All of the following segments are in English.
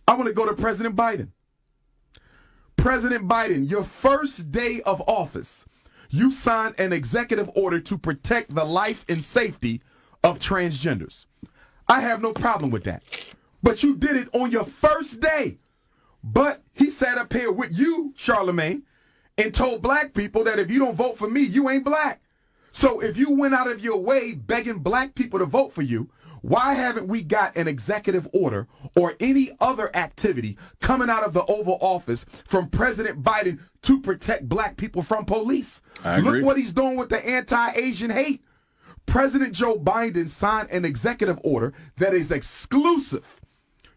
I want to go to President Biden. President Biden, your first day of office, you signed an executive order to protect the life and safety of transgenders. I have no problem with that. But you did it on your first day. But he sat up here with you, Charlamagne, and told black people that if you don't vote for me, you ain't black. So if you went out of your way begging black people to vote for you, why haven't we got an executive order or any other activity coming out of the Oval Office from President Biden to protect black people from police? I agree. Look what he's doing with the anti-Asian hate. President Joe Biden signed an executive order that is exclusive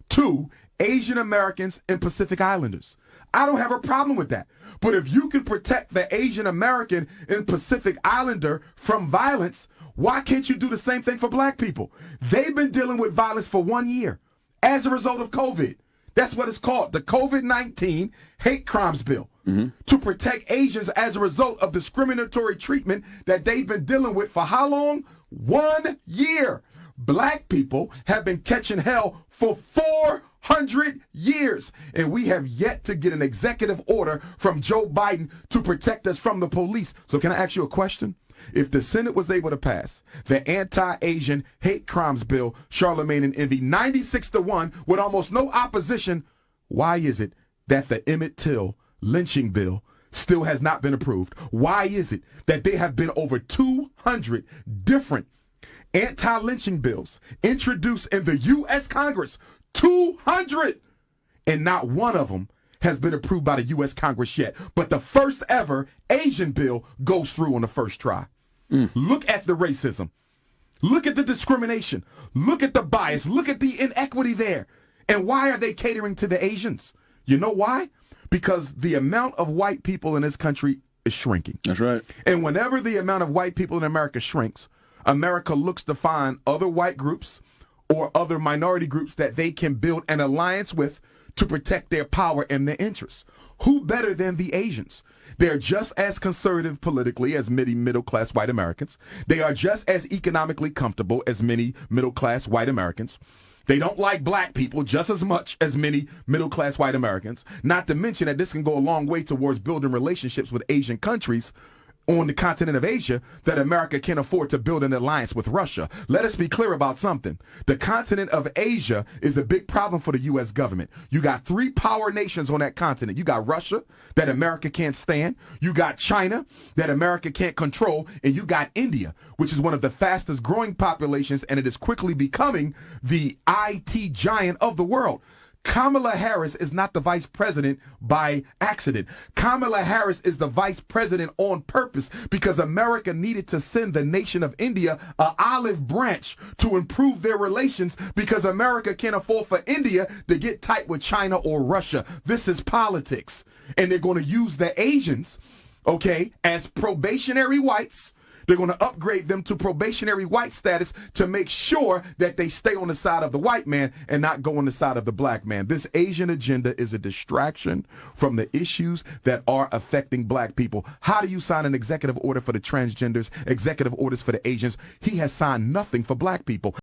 to Asian Americans and Pacific Islanders. I don't have a problem with that. But if you can protect the Asian American and Pacific Islander from violence, why can't you do the same thing for black people? They've been dealing with violence for 1 year as a result of COVID. That's what it's called, the COVID-19 Hate Crimes Bill, to protect Asians as a result of discriminatory treatment that they've been dealing with for how long? 1 year. Black people have been catching hell for 400 years, and we have yet to get an executive order from Joe Biden to protect us from the police. So can I ask you a question? If the Senate was able to pass the anti-Asian hate crimes bill, Charlamagne and Envy, 96-1 with almost no opposition, why is it that the Emmett Till lynching bill still has not been approved? Why is it that there have been over 200 different anti-lynching bills introduced in the U.S. Congress? 200! And not one of them has been approved by the U.S. Congress yet. But the first ever Asian bill goes through on the first try. Look at the racism. Look at the discrimination. Look at the bias. Look at the inequity there. And why are they catering to the Asians? You know why? Because the amount of white people in this country is shrinking. That's right. And whenever the amount of white people in America shrinks, America looks to find other white groups or other minority groups that they can build an alliance with to protect their power and their interests. Who better than the Asians? They're just as conservative politically as many middle-class white Americans. They are just as economically comfortable as many middle-class white Americans. They don't like black people just as much as many middle-class white Americans. Not to mention that this can go a long way towards building relationships with Asian countries on the continent of Asia that America can't afford to build an alliance with Russia. Let us be clear about something. The continent of Asia is a big problem for the U.S. government. You got 3 power nations on that continent. You got Russia, that America can't stand. You got China, that America can't control. And you got India, which is one of the fastest growing populations, and it is quickly becoming the IT giant of the world. Kamala Harris is not the vice president by accident. Kamala Harris is the vice president on purpose because America needed to send the nation of India an olive branch to improve their relations because America can't afford for India to get tight with China or Russia. This is politics. And they're going to use the Asians, okay, as probationary whites. They're going to upgrade them to probationary white status to make sure that they stay on the side of the white man and not go on the side of the black man. This Asian agenda is a distraction from the issues that are affecting black people. How do you sign an executive order for the transgenders, executive orders for the Asians? He has signed nothing for black people.